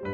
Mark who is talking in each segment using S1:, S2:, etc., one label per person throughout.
S1: Shalom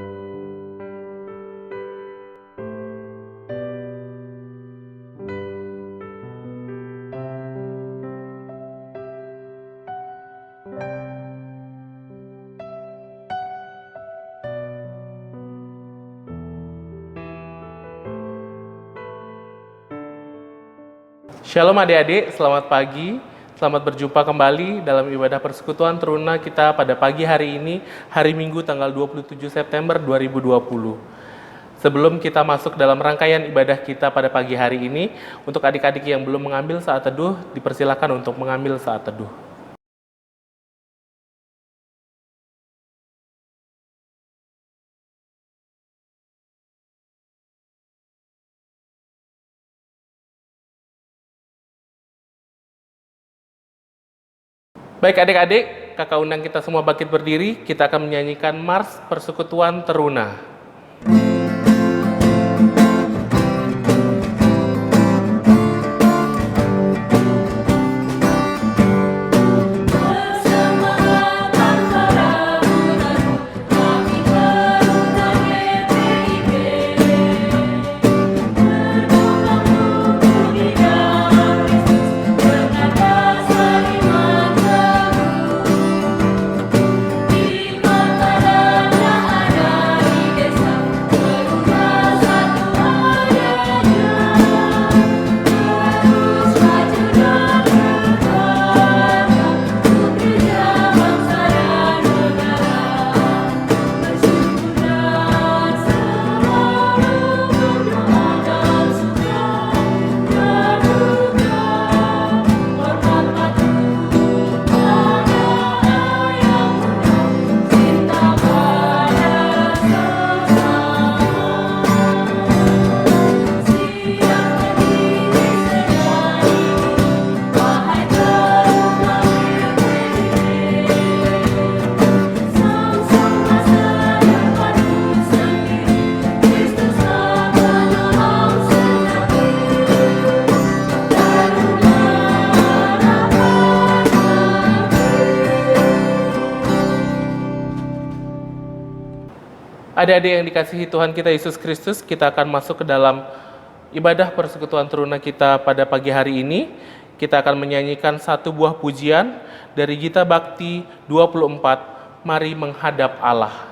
S1: adik-adik, selamat pagi. Selamat berjumpa kembali dalam ibadah persekutuan teruna kita pada pagi hari ini, hari Minggu tanggal 27 September 2020. Sebelum kita masuk dalam rangkaian ibadah kita pada pagi hari ini, untuk adik-adik yang belum mengambil saat teduh, dipersilakan untuk mengambil saat teduh. Baik adik-adik, kakak undang kita semua bangkit berdiri, kita akan menyanyikan Mars Persekutuan Teruna. Adik-adik yang dikasihi Tuhan kita Yesus Kristus, kita akan masuk ke dalam ibadah persekutuan teruna kita pada pagi hari ini. Kita akan menyanyikan satu buah pujian dari Gita Bakti 24, Mari Menghadap Allah.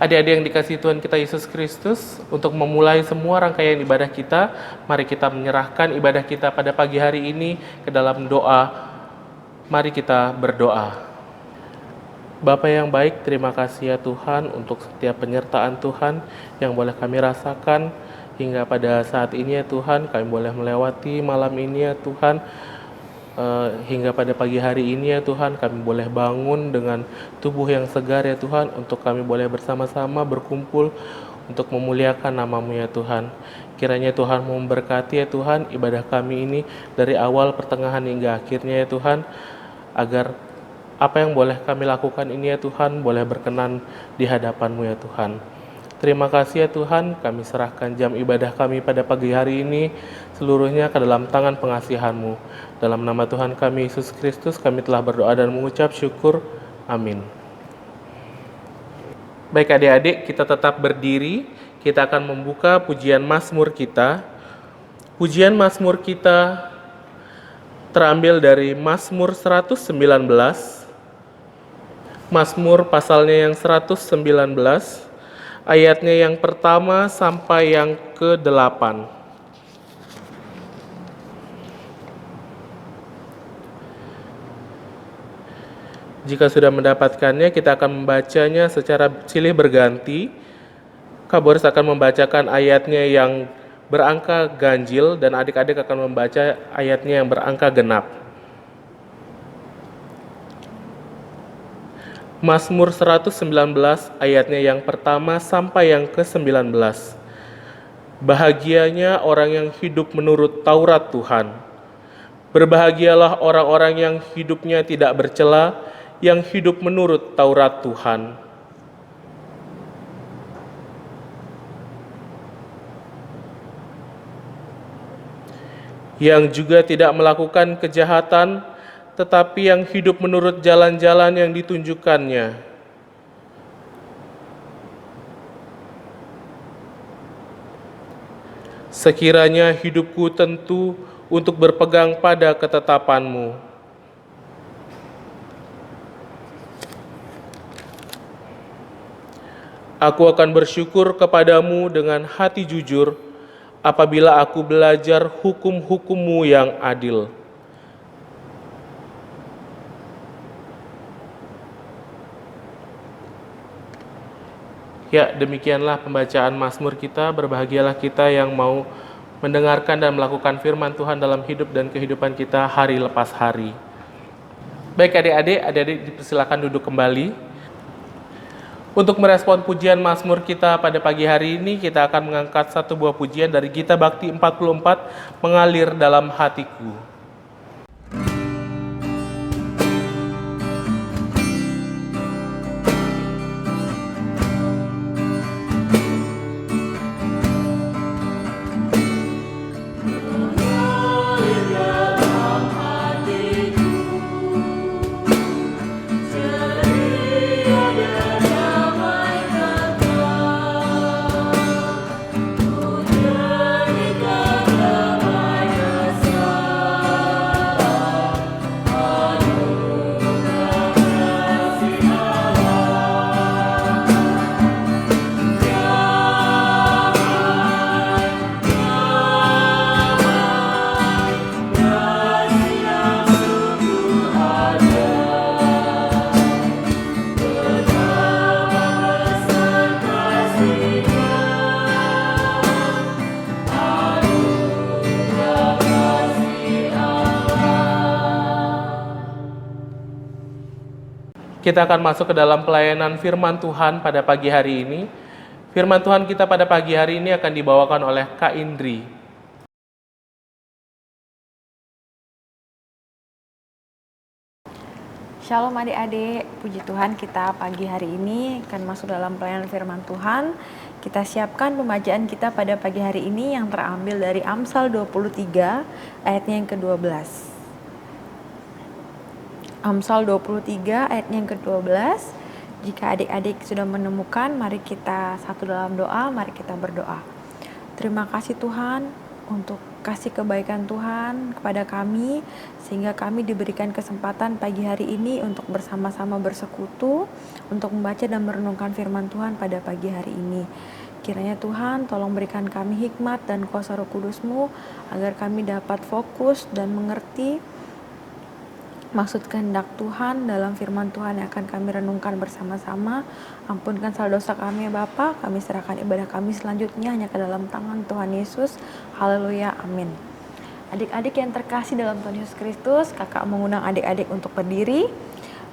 S1: Adik-adik yang dikasihi Tuhan kita Yesus Kristus, untuk memulai semua rangkaian ibadah kita, mari kita menyerahkan ibadah kita pada pagi hari ini ke dalam doa. Mari kita berdoa. Bapa yang baik, terima kasih ya Tuhan untuk setiap penyertaan Tuhan yang boleh kami rasakan Hingga pada saat ini ya Tuhan, kami boleh melewati malam ini ya Tuhan. Hingga pada pagi hari ini ya Tuhan, kami boleh bangun dengan tubuh yang segar ya Tuhan, untuk kami boleh bersama-sama berkumpul untuk memuliakan nama-Mu ya Tuhan. Kiranya Tuhan memberkati ya Tuhan ibadah kami ini dari awal, pertengahan hingga akhirnya ya Tuhan, agar apa yang boleh kami lakukan ini ya Tuhan boleh berkenan di hadapan-Mu ya Tuhan. Terima kasih ya Tuhan, kami serahkan jam ibadah kami pada pagi hari ini seluruhnya ke dalam tangan pengasihan-Mu. Dalam nama Tuhan kami Yesus Kristus kami telah berdoa dan mengucap syukur. Amin. Baik adik-adik, kita tetap berdiri. Kita akan membuka pujian Mazmur kita. Pujian Mazmur kita terambil dari Mazmur 119. Mazmur pasalnya yang 119. Ayatnya yang pertama sampai yang ke-8. Jika sudah mendapatkannya, kita akan membacanya secara silih berganti. Kak Boris akan membacakan ayatnya yang berangka ganjil dan adik-adik akan membaca ayatnya yang berangka genap. Mazmur 119 ayatnya yang pertama sampai yang ke-19. Bahagianya orang yang hidup menurut Taurat Tuhan. Berbahagialah orang-orang yang hidupnya tidak bercela, yang hidup menurut Taurat Tuhan. Yang juga tidak melakukan kejahatan, tetapi yang hidup menurut jalan-jalan yang ditunjukkannya. Sekiranya hidupku tentu untuk berpegang pada ketetapan-Mu. Aku akan bersyukur kepadamu dengan hati jujur apabila aku belajar hukum-hukum-Mu yang adil. Ya, demikianlah pembacaan Mazmur kita. Berbahagialah kita yang mau mendengarkan dan melakukan firman Tuhan dalam hidup dan kehidupan kita hari lepas hari. Baik adik-adik dipersilakan duduk kembali. Untuk merespon pujian Mazmur kita pada pagi hari ini, kita akan mengangkat satu buah pujian dari Gita Bakti 44, Mengalir Dalam Hatiku. Kita akan masuk ke dalam pelayanan firman Tuhan pada pagi hari ini. Firman Tuhan kita pada pagi hari ini akan dibawakan oleh Kak Indri.
S2: Shalom adik-adik, puji Tuhan kita pagi hari ini akan masuk dalam pelayanan firman Tuhan. Kita siapkan pembacaan kita pada pagi hari ini yang terambil dari Amsal 23 ayatnya yang ke-12. Amsal 23 ayatnya yang ke-12. Jika adik-adik sudah menemukan, mari kita satu dalam doa, mari kita berdoa. Terima kasih Tuhan untuk kasih kebaikan Tuhan kepada kami, sehingga kami diberikan kesempatan pagi hari ini untuk bersama-sama bersekutu, untuk membaca dan merenungkan firman Tuhan pada pagi hari ini. Kiranya Tuhan tolong berikan kami hikmat dan kuasa Roh Kudus-Mu, agar kami dapat fokus dan mengerti maksud kehendak Tuhan dalam firman Tuhan yang akan kami renungkan bersama-sama. Ampunkan salah dosa kami ya Bapa, kami serahkan ibadah kami selanjutnya hanya ke dalam tangan Tuhan Yesus. Haleluya, amin. Adik-adik yang terkasih dalam Tuhan Yesus Kristus, kakak mengundang adik-adik untuk berdiri.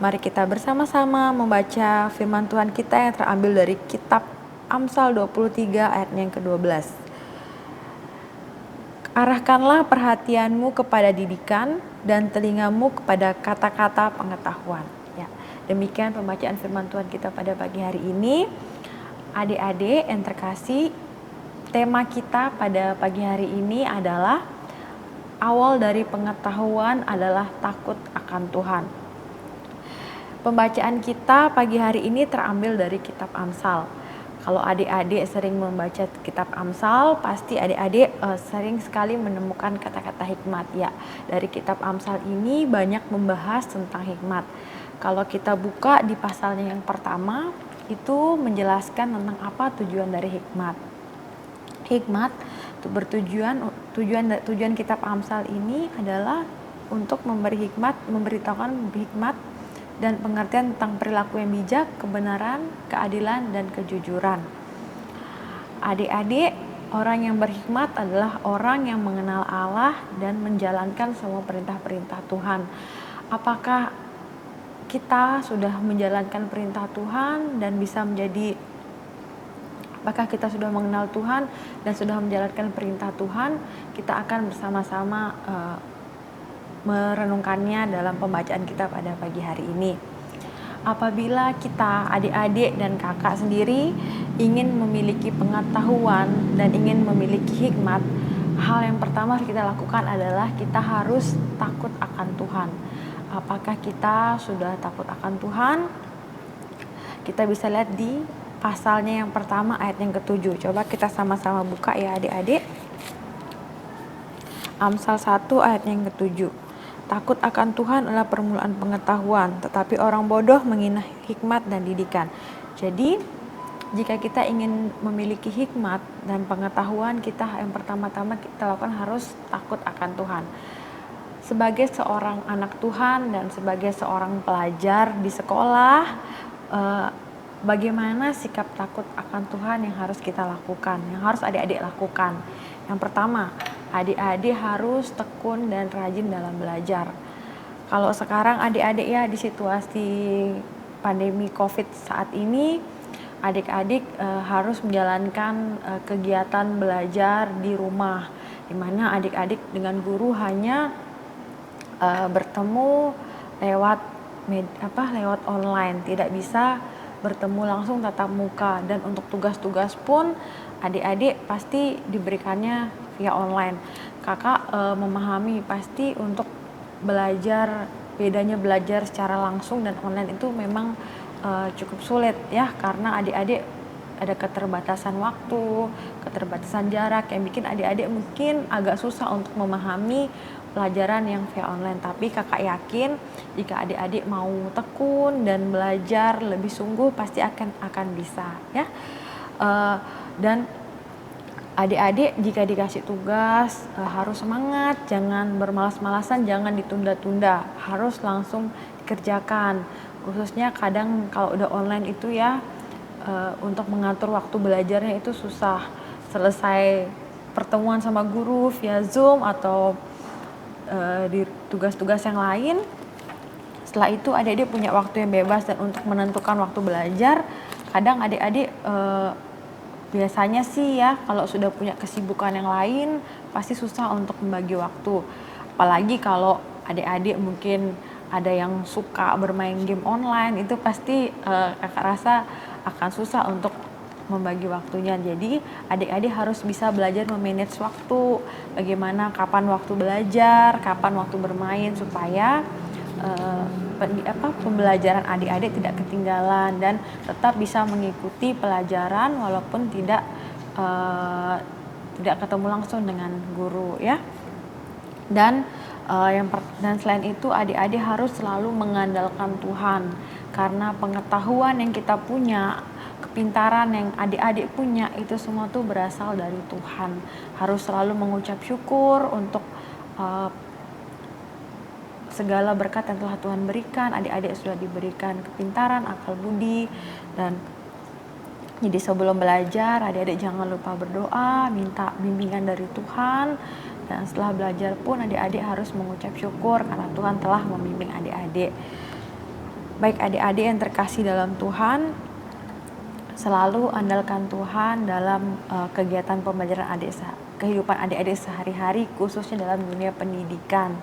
S2: Mari kita bersama-sama membaca firman Tuhan kita yang terambil dari kitab Amsal 23 ayat yang ke-12. Arahkanlah perhatianmu kepada didikan dan telingamu kepada kata-kata pengetahuan. Ya, demikian pembacaan firman Tuhan kita pada pagi hari ini. Adik-adik yang terkasih, tema kita pada pagi hari ini adalah awal dari pengetahuan adalah takut akan Tuhan. Pembacaan kita pagi hari ini terambil dari kitab Amsal. Kalau adik-adik sering membaca kitab Amsal, pasti adik-adik sering sekali menemukan kata-kata hikmat. Ya, dari kitab Amsal ini banyak membahas tentang hikmat. Kalau kita buka di pasalnya yang pertama, itu menjelaskan tentang apa tujuan dari hikmat. Hikmat tujuan kitab Amsal ini adalah untuk memberi hikmat, memberitahukan hikmat dan pengertian tentang perilaku yang bijak, kebenaran, keadilan, dan kejujuran. Adik-adik, orang yang berhikmat adalah orang yang mengenal Allah dan menjalankan semua perintah-perintah Tuhan. Apakah kita sudah menjalankan perintah Tuhan dan bisa menjadi, apakah kita sudah mengenal Tuhan dan sudah menjalankan perintah Tuhan? Kita akan bersama-sama merenungkannya dalam pembacaan kita pada pagi hari ini. Apabila kita, adik-adik dan kakak sendiri ingin memiliki pengetahuan dan ingin memiliki hikmat, hal yang pertama kita lakukan adalah kita harus takut akan Tuhan. Apakah kita sudah takut akan Tuhan? Kita bisa lihat di pasalnya yang pertama ayat yang ke-7. Coba kita sama-sama buka ya adik-adik. Amsal 1 ayat yang ke-7. Takut akan Tuhan adalah permulaan pengetahuan, tetapi orang bodoh menghina hikmat dan didikan. Jadi, jika kita ingin memiliki hikmat dan pengetahuan, kita yang pertama-tama kita lakukan harus takut akan Tuhan. Sebagai seorang anak Tuhan dan sebagai seorang pelajar di sekolah, bagaimana sikap takut akan Tuhan yang harus kita lakukan, yang harus adik-adik lakukan. Yang pertama, adik-adik harus tekun dan rajin dalam belajar. Kalau sekarang adik-adik ya di situasi pandemi COVID saat ini, adik-adik harus menjalankan kegiatan belajar di rumah, di mana adik-adik dengan guru hanya bertemu lewat online, tidak bisa bertemu langsung tatap muka. Dan untuk tugas-tugas pun adik-adik pasti diberikannya via online. Kakak memahami pasti untuk belajar, bedanya belajar secara langsung dan online itu memang cukup sulit ya, karena adik-adik ada keterbatasan waktu, keterbatasan jarak yang bikin adik-adik mungkin agak susah untuk memahami pelajaran yang via online. Tapi kakak yakin jika adik-adik mau tekun dan belajar lebih sungguh pasti akan bisa ya. Dan adik-adik jika dikasih tugas harus semangat, jangan bermalas-malasan, jangan ditunda-tunda, harus langsung dikerjakan. Khususnya kadang kalau udah online itu ya, untuk mengatur waktu belajarnya itu susah. Selesai pertemuan sama guru via Zoom atau di tugas-tugas yang lain, setelah itu adik-adik punya waktu yang bebas dan untuk menentukan waktu belajar. Kadang adik-adik biasanya sih ya, kalau sudah punya kesibukan yang lain pasti susah untuk membagi waktu. Apalagi kalau adik-adik mungkin ada yang suka bermain game online, itu pasti kakak rasa akan susah untuk membagi waktunya. Jadi adik-adik harus bisa belajar memanage waktu, bagaimana kapan waktu belajar, kapan waktu bermain, supaya pembelajaran adik-adik tidak ketinggalan dan tetap bisa mengikuti pelajaran walaupun tidak ketemu langsung dengan guru ya. Dan dan selain itu adik-adik harus selalu mengandalkan Tuhan, karena pengetahuan yang kita punya, kepintaran yang adik-adik punya itu semua tuh berasal dari Tuhan. Harus selalu mengucap syukur untuk segala berkat yang telah Tuhan berikan. Adik-adik sudah diberikan kepintaran, akal budi, dan jadi sebelum belajar, adik-adik jangan lupa berdoa, minta bimbingan dari Tuhan. Dan setelah belajar pun adik-adik harus mengucap syukur karena Tuhan telah membimbing adik-adik. Baik adik-adik yang terkasih dalam Tuhan, selalu andalkan Tuhan dalam kegiatan pembelajaran kehidupan adik-adik sehari-hari, khususnya dalam dunia pendidikan.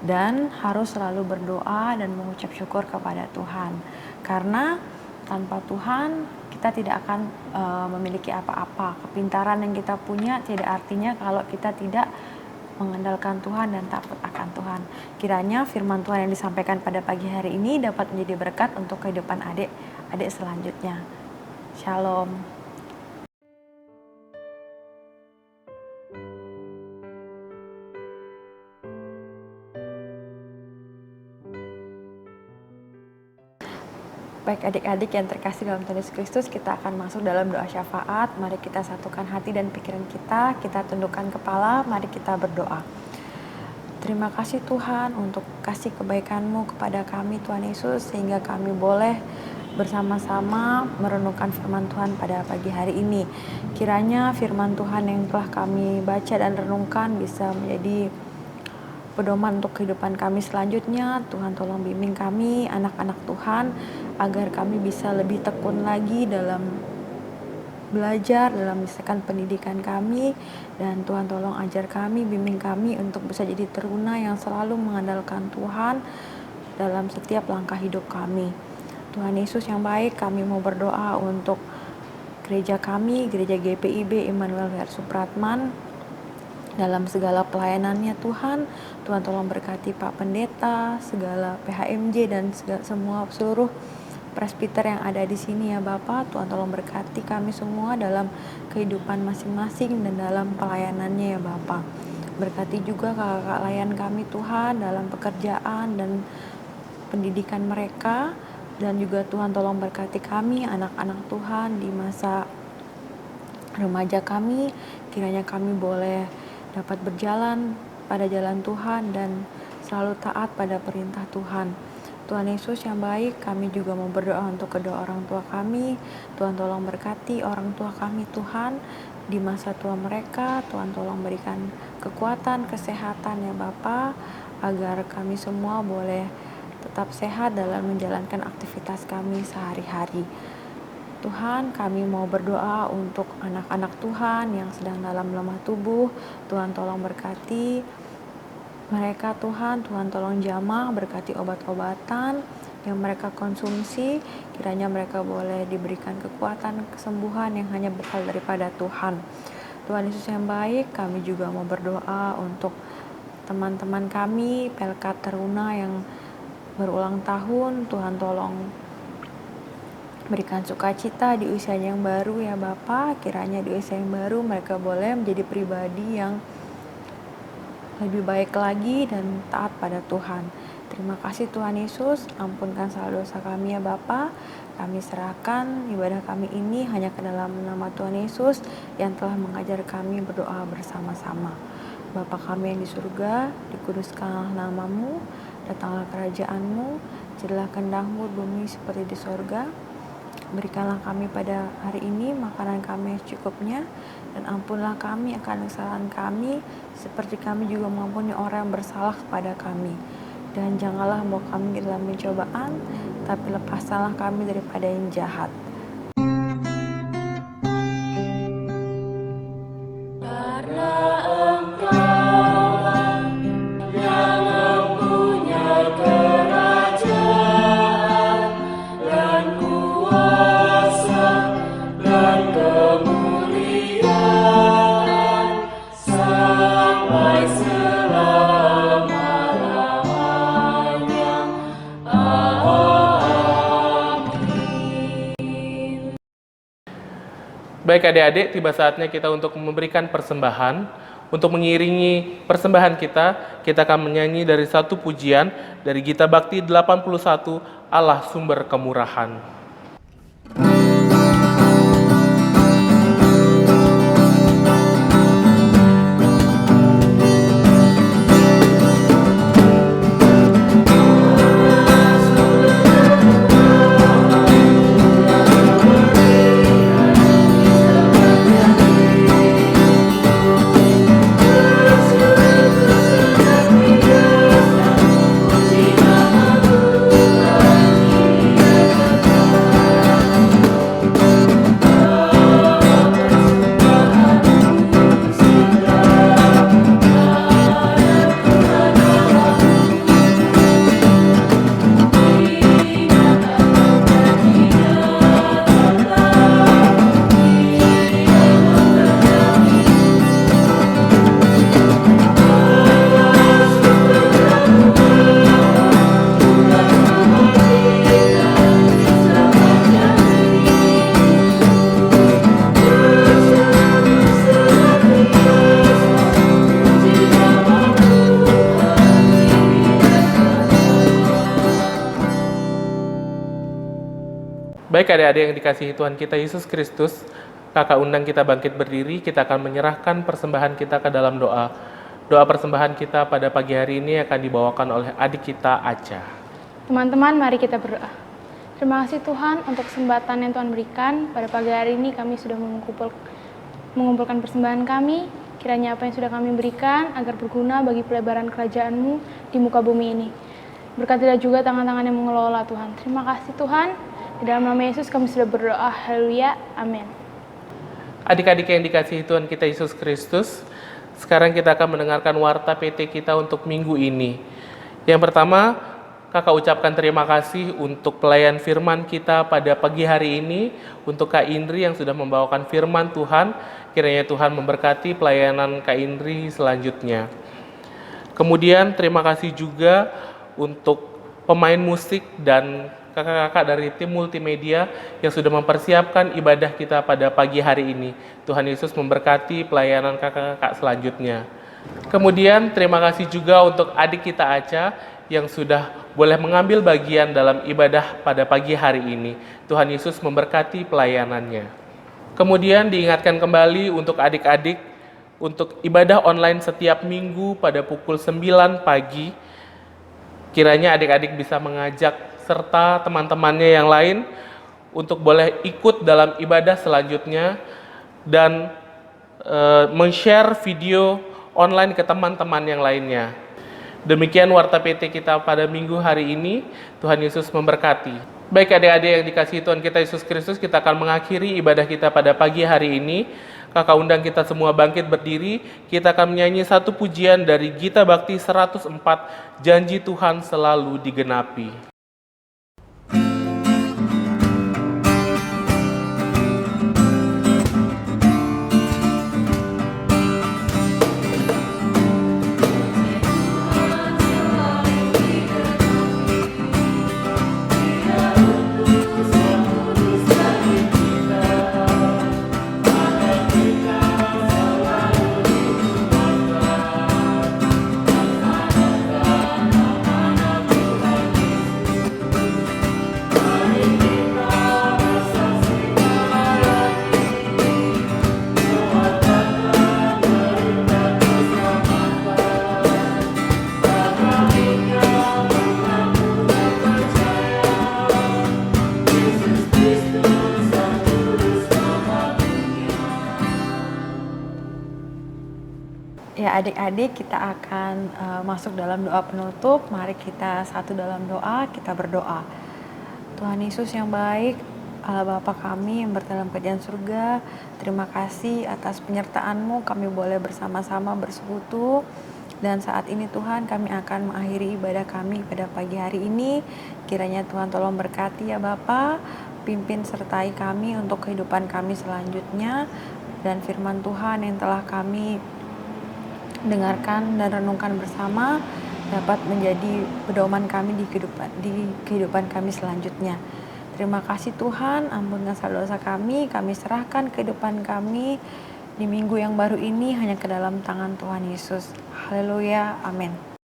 S2: Dan harus selalu berdoa dan mengucap syukur kepada Tuhan. Karena tanpa Tuhan kita tidak akan memiliki apa-apa. Kepintaran yang kita punya tidak artinya kalau kita tidak mengandalkan Tuhan dan takut akan Tuhan. Kiranya firman Tuhan yang disampaikan pada pagi hari ini dapat menjadi berkat untuk kehidupan adik-adik selanjutnya. Shalom. Baik adik-adik yang terkasih dalam Tuhan Yesus Kristus, kita akan masuk dalam doa syafaat. Mari kita satukan hati dan pikiran kita tundukkan kepala, mari kita berdoa. Terima kasih Tuhan untuk kasih kebaikan-Mu kepada kami Tuhan Yesus, sehingga kami boleh bersama-sama merenungkan firman Tuhan pada pagi hari ini. Kiranya firman Tuhan yang telah kami baca dan renungkan bisa menjadi pedoman untuk kehidupan kami selanjutnya. Tuhan tolong bimbing kami, anak-anak Tuhan, agar kami bisa lebih tekun lagi dalam belajar, dalam misalkan pendidikan kami. Dan Tuhan tolong ajar kami, bimbing kami untuk bisa jadi teruna yang selalu mengandalkan Tuhan dalam setiap langkah hidup kami. Tuhan Yesus yang baik, kami mau berdoa untuk gereja kami, gereja GPIB Immanuel VR Supratman, dalam segala pelayanannya Tuhan. Tuhan tolong berkati Pak Pendeta, segala PHMJ dan semua seluruh presbiter yang ada di sini ya Bapak. Tuhan tolong berkati kami semua dalam kehidupan masing-masing dan dalam pelayanannya ya Bapak. Berkati juga kakak-kakak layan kami Tuhan dalam pekerjaan dan pendidikan mereka. Dan juga Tuhan tolong berkati kami anak-anak Tuhan di masa remaja kami. Kiranya kami boleh dapat berjalan pada jalan Tuhan dan selalu taat pada perintah Tuhan. Tuhan Yesus yang baik, kami juga mau berdoa untuk kedua orang tua kami. Tuhan tolong berkati orang tua kami Tuhan di masa tua mereka. Tuhan tolong berikan kekuatan, kesehatan ya Bapa, agar kami semua boleh tetap sehat dalam menjalankan aktivitas kami sehari-hari. Tuhan, kami mau berdoa untuk anak-anak Tuhan yang sedang dalam lemah tubuh. Tuhan tolong berkati mereka Tuhan. Tuhan tolong jamah, berkati obat-obatan yang mereka konsumsi. Kiranya mereka boleh diberikan kekuatan, kesembuhan yang hanya berasal daripada Tuhan. Tuhan Yesus yang baik, kami juga mau berdoa untuk teman-teman kami Pelkat Teruna yang berulang tahun. Tuhan tolong berikan sukacita di usia yang baru ya Bapak. Kiranya di usia yang baru mereka boleh menjadi pribadi yang lebih baik lagi dan taat pada Tuhan. Terima kasih Tuhan Yesus, ampunkan segala dosa kami ya Bapa. Kami serahkan ibadah kami ini hanya ke dalam nama Tuhan Yesus yang telah mengajar kami berdoa bersama-sama. Bapa kami yang di surga, dikuduskanlah nama-Mu, datanglah kerajaan-Mu, jadilah kehendak-Mu di bumi seperti di sorga. Berikanlah kami pada hari ini makanan kami yang secukupnya, dan ampunlah kami akan kesalahan kami, seperti kami juga mengampuni orang yang bersalah kepada kami. Dan janganlah membawa kami dalam pencobaan, tapi lepaskanlah kami daripada yang jahat.
S1: Baik adik-adik, tiba saatnya kita untuk memberikan persembahan. Untuk mengiringi persembahan kita akan menyanyi dari satu pujian dari Gita Bakti 81, Allah Sumber Kemurahan. Baik adik-adik yang dikasihi Tuhan kita Yesus Kristus, kakak undang kita bangkit berdiri, kita akan menyerahkan persembahan kita ke dalam doa. Doa persembahan kita pada pagi hari ini akan dibawakan oleh adik kita Aca.
S3: Teman-teman, mari kita berdoa. Terima kasih Tuhan untuk kesempatan yang Tuhan berikan. Pada pagi hari ini kami sudah mengumpulkan persembahan kami. Kiranya apa yang sudah kami berikan agar berguna bagi pelebaran kerajaan-Mu di muka bumi ini. Berkatilah juga tangan-tangan yang mengelola Tuhan. Terima kasih Tuhan. Di dalam nama Yesus kami sudah berdoa. Haleluya. Amin.
S1: Adik-adik yang dikasihi Tuhan kita Yesus Kristus, sekarang kita akan mendengarkan warta PT kita untuk minggu ini. Yang pertama, kakak ucapkan terima kasih untuk pelayan firman kita pada pagi hari ini, untuk Kak Indri yang sudah membawakan firman Tuhan. Kiranya Tuhan memberkati pelayanan Kak Indri selanjutnya. Kemudian terima kasih juga untuk pemain musik dan kakak-kakak dari tim multimedia yang sudah mempersiapkan ibadah kita pada pagi hari ini. Tuhan Yesus memberkati pelayanan kakak-kakak selanjutnya. Kemudian terima kasih juga untuk adik kita Aca yang sudah boleh mengambil bagian dalam ibadah pada pagi hari ini. Tuhan Yesus memberkati pelayanannya. Kemudian diingatkan kembali untuk adik-adik untuk ibadah online setiap minggu pada pukul 9 pagi. Kiranya adik-adik bisa mengajak serta teman-temannya yang lain untuk boleh ikut dalam ibadah selanjutnya dan men-share video online ke teman-teman yang lainnya. Demikian warta PT kita pada minggu hari ini. Tuhan Yesus memberkati. Baik adik-adik yang dikasihi Tuhan kita Yesus Kristus, kita akan mengakhiri ibadah kita pada pagi hari ini. Kakak undang kita semua bangkit berdiri. Kita akan menyanyi satu pujian dari Gita Bakti 104, Janji Tuhan Selalu Digenapi.
S2: Ya adik-adik, kita akan masuk dalam doa penutup. Mari kita satu dalam doa, kita berdoa. Tuhan Yesus yang baik, Allah Bapa kami yang berdalam kerajaan surga, terima kasih atas penyertaan-Mu, kami boleh bersama-sama bersekutu. Dan saat ini Tuhan, kami akan mengakhiri ibadah kami pada pagi hari ini. Kiranya Tuhan tolong berkati ya Bapa, pimpin sertai kami untuk kehidupan kami selanjutnya. Dan firman Tuhan yang telah kami dengarkan dan renungkan bersama dapat menjadi pedoman kami di kehidupan kami selanjutnya. Terima kasih Tuhan, ampunkan segala dosa kami serahkan kehidupan kami di minggu yang baru ini hanya ke dalam tangan Tuhan Yesus. Haleluya, amin.